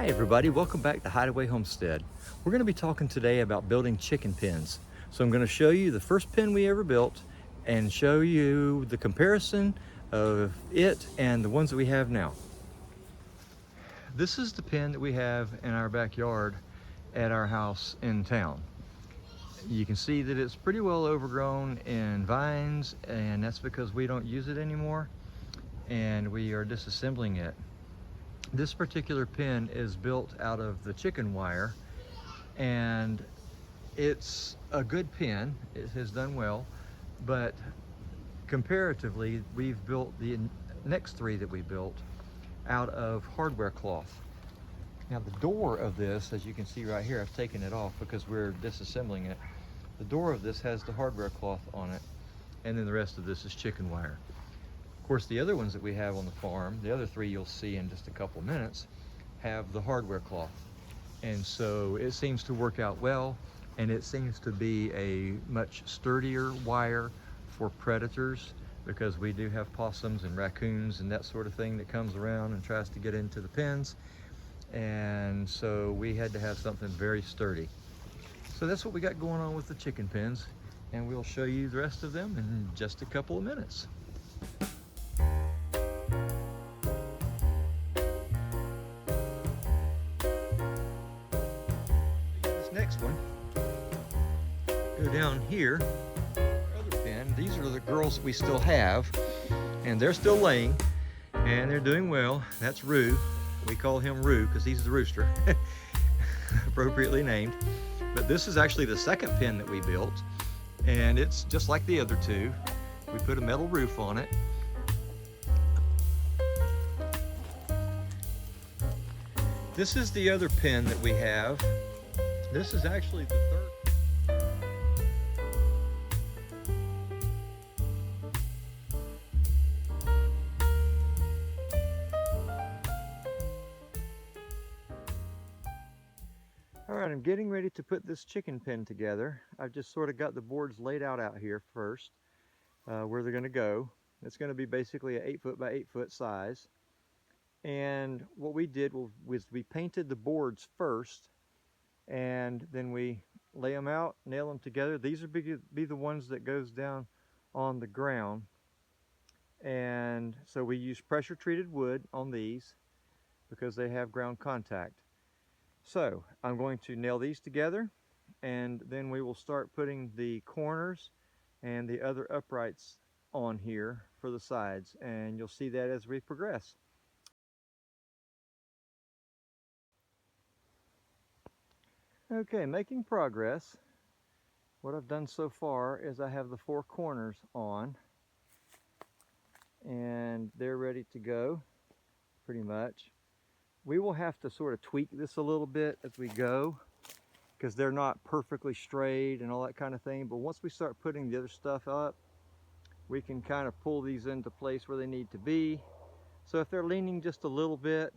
Hi everybody, welcome back to Hideaway Homestead. We're going to be talking today about building chicken pens. So I'm going to show you the first pen we ever built and show you the comparison of it and the ones that we have now. This is the pen that we have in our backyard at our house in town. You can see that it's pretty well overgrown in vines, and that's because we don't use it anymore and we are disassembling it. This particular pen is built out of the chicken wire, and it's a good pen. It has done well, but comparatively, we've built the next three that we built out of hardware cloth. Now the door of this, as you can see right here, I've taken it off because we're disassembling it. The door of this has the hardware cloth on it, and then the rest of this is chicken wire. Of course, the other ones that we have on the farm, the other three you'll see in just a couple minutes, have the hardware cloth. And so it seems to work out well, and it seems to be a much sturdier wire for predators, because we do have possums and raccoons and that sort of thing that comes around and tries to get into the pens. And so we had to have something very sturdy. So that's what we got going on with the chicken pens, and we'll show you the rest of them in just a couple of minutes. Next one, go down here, other pen. These are the girls that we still have, and they're still laying and they're doing well. That's Roo. We call him Roo because he's the rooster, appropriately named. But this is actually the second pen that we built, and it's just like the other two. We put a metal roof on it. This is the other pen that we have. This is actually the third. All right, I'm getting ready to put this chicken pen together. I've just sort of got the boards laid out here first, where they're going to go. It's going to be basically an 8-foot by 8-foot size. And what we did was we painted the boards first, and then we lay them out, nail them together. These will be the ones that goes down on the ground. And so we use pressure treated wood on these because they have ground contact. So I'm going to nail these together, and then we will start putting the corners and the other uprights on here for the sides, and you'll see that as we progress. Okay, making progress. What I've done so far is I have the 4 corners on, and they're ready to go pretty much. We will have to sort of tweak this a little bit as we go because they're not perfectly straight and all that kind of thing, but once we start putting the other stuff up, we can kind of pull these into place where they need to be. So if they're leaning just a little bit,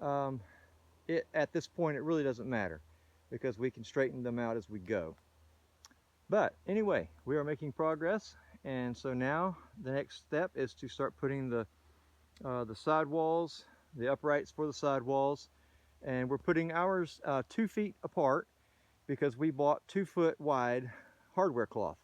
at this point it really doesn't matter because we can straighten them out as we go. But anyway, we are making progress, and so now the next step is to start putting the side walls, the uprights for the side walls, and we're putting ours 2 feet apart because we bought 2-foot wide hardware cloth.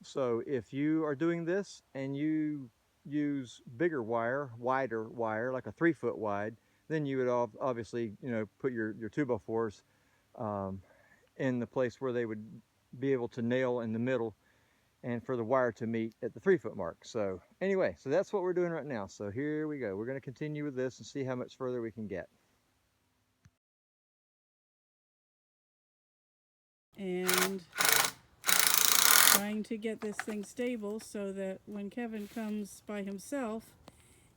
So if you are doing this and you use bigger wire, wider wire, like a 3-foot wide, then you would obviously, put your 2x4s in the place where they would be able to nail in the middle and for the wire to meet at the 3-foot mark. So anyway, so that's what we're doing right now. So here we go. We're going to continue with this and see how much further we can get. And trying to get this thing stable so that when Kevin comes by himself,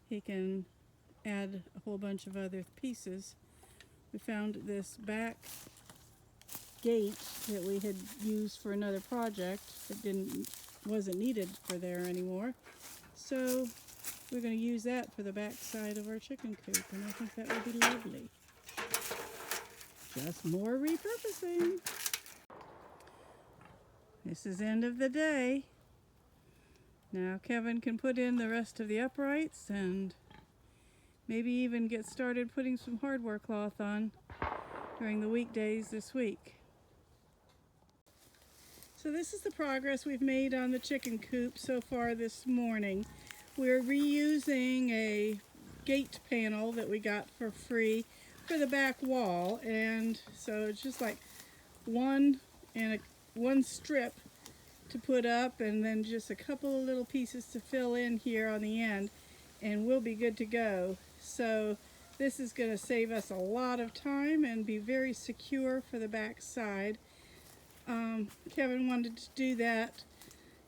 he can add a whole bunch of other pieces. We found this back gate that we had used for another project that wasn't needed for there anymore. So we're going to use that for the back side of our chicken coop, and I think that would be lovely. Just more repurposing. This is end of the day. Now Kevin can put in the rest of the uprights and maybe even get started putting some hardware cloth on during the weekdays this week. So this is the progress we've made on the chicken coop so far this morning. We're reusing a gate panel that we got for free for the back wall, and so it's just like one strip to put up, and then just a couple of little pieces to fill in here on the end, and we'll be good to go. So this is going to save us a lot of time and be very secure for the back side. Kevin wanted to do that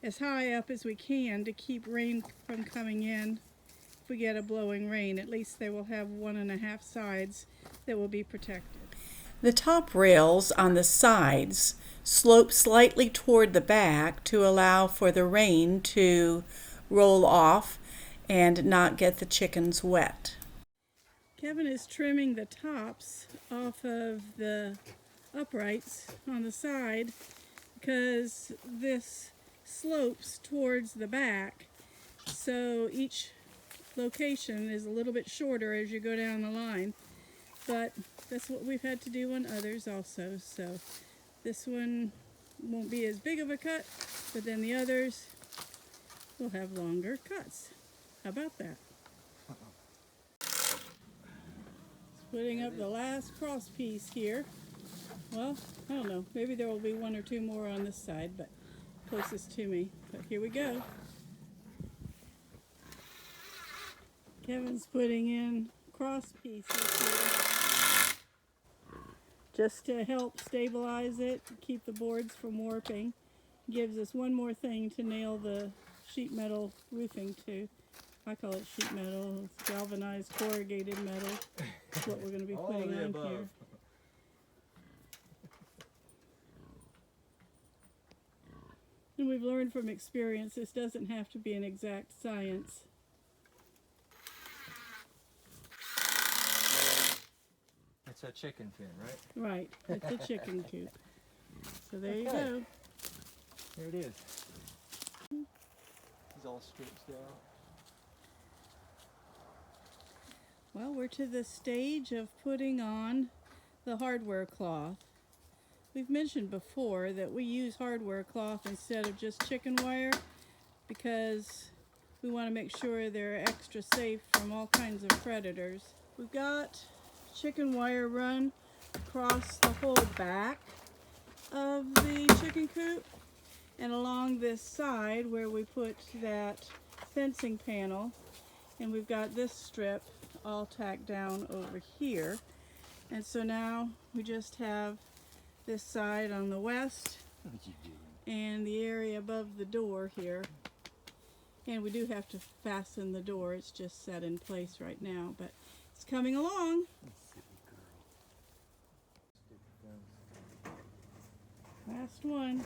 as high up as we can to keep rain from coming in. If we get a blowing rain, at least they will have 1.5 sides that will be protected. The top rails on the sides slope slightly toward the back to allow for the rain to roll off and not get the chickens wet. Kevin is trimming the tops off of the uprights on the side because this slopes towards the back, so each location is a little bit shorter as you go down the line, but that's what we've had to do on others also. So this one won't be as big of a cut, but then the others will have longer cuts. How about that? Putting up the last cross piece here. Well, I don't know, maybe there will be 1 or 2 more on this side, but closest to me. But here we go. Kevin's putting in cross pieces here just to help stabilize it, keep the boards from warping. Gives us one more thing to nail the sheet metal roofing to. I call it sheet metal. It's galvanized corrugated metal. That's what we're going to be putting on here. And we've learned from experience this doesn't have to be an exact science. It's a chicken pen, right? Right, it's a chicken coop. So there you go. There it is. He's all stretched out. Well, we're to the stage of putting on the hardware cloth. We've mentioned before that we use hardware cloth instead of just chicken wire because we want to make sure they're extra safe from all kinds of predators. We've got chicken wire run across the whole back of the chicken coop and along this side where we put that fencing panel, and we've got this strip all tacked down over here. And so now we just have this side on the west and the area above the door here. And we do have to fasten the door. It's just set in place right now, but it's coming along. Last one.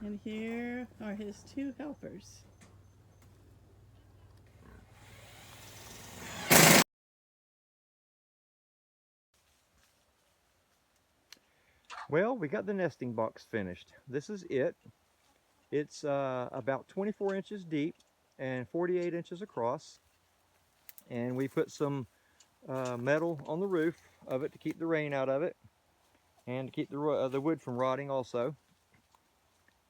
And here are his 2 helpers. Well, we got the nesting box finished. This is it. It's about 24 inches deep and 48 inches across. And we put some metal on the roof of it to keep the rain out of it and to keep the wood from rotting also.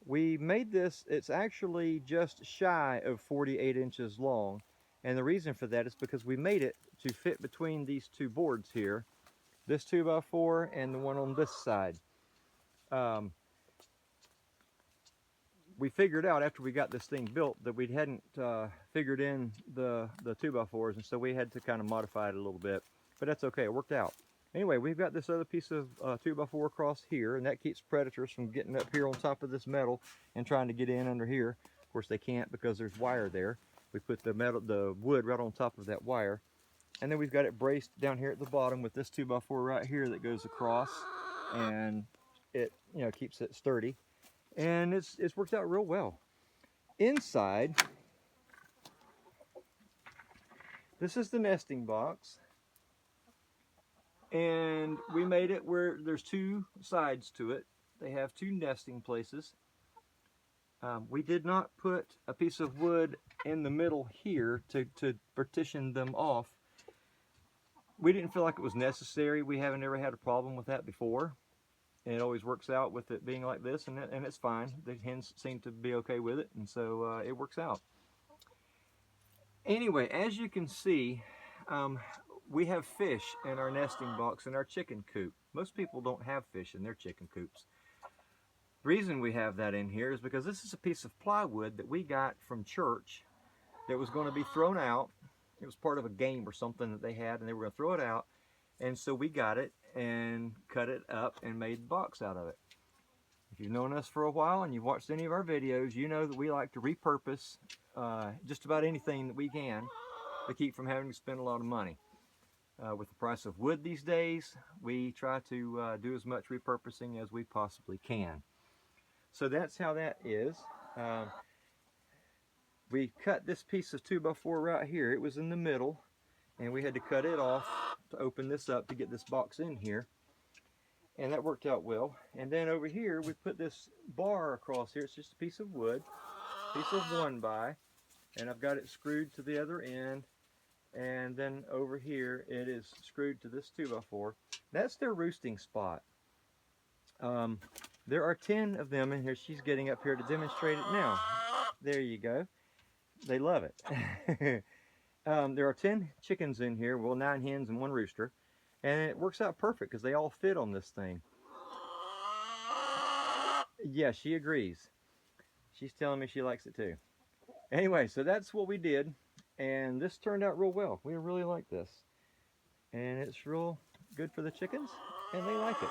We made this, it's actually just shy of 48 inches long. And the reason for that is because we made it to fit between these 2 boards here. This 2x4 and the one on this side. We figured out after we got this thing built that we hadn't figured in the 2x4s, and so we had to kind of modify it a little bit. But that's okay, it worked out. Anyway, we've got this other piece of 2x4 across here, and that keeps predators from getting up here on top of this metal and trying to get in under here. Of course, they can't because there's wire there. We put the wood right on top of that wire. And then we've got it braced down here at the bottom with this 2x4 right here that goes across, and it, you know, keeps it sturdy. And it's worked out real well. Inside, this is the nesting box. And we made it where there's 2 sides to it. They have 2 nesting places. We did not put a piece of wood in the middle here to partition them off. We didn't feel like it was necessary. We haven't ever had a problem with that before. And it always works out with it being like this, and it's fine. The hens seem to be okay with it, and so it works out. Anyway, as you can see, we have fish in our nesting box in our chicken coop. Most people don't have fish in their chicken coops. The reason we have that in here is because this is a piece of plywood that we got from church that was going to be thrown out. It was part of a game or something that they had, and they were going to throw it out. And so we got it and cut it up and made the box out of it. If you've known us for a while and you've watched any of our videos, you know that we like to repurpose just about anything that we can to keep from having to spend a lot of money. With the price of wood these days, we try to do as much repurposing as we possibly can. So that's how that is. We cut this piece of 2x4 right here. It was in the middle, and we had to cut it off to open this up to get this box in here. And that worked out well. And then over here, we put this bar across here. It's just a piece of wood, piece of 1x, and I've got it screwed to the other end. And then over here, it is screwed to this 2x4. That's their roosting spot. There are 10 of them in here. She's getting up here to demonstrate it now. There you go. They love it. There are 10 chickens in here, well, 9 hens and 1 rooster, and it works out perfect because they all fit on this thing. Yeah, she agrees. She's telling me she likes it too. Anyway, so that's what we did, and this turned out real well. We really like this, and it's real good for the chickens, and they like it.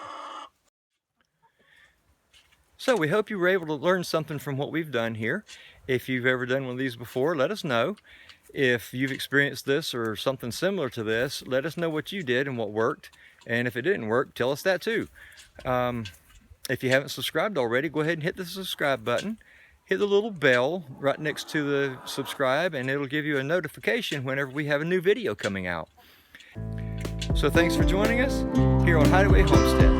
So we hope you were able to learn something from what we've done here. If you've ever done one of these before, let us know. If you've experienced this or something similar to this, let us know what you did and what worked. And if it didn't work, tell us that too. If you haven't subscribed already, go ahead and hit the subscribe button. Hit the little bell right next to the subscribe, and it'll give you a notification whenever we have a new video coming out. So thanks for joining us here on Hideaway Homestead.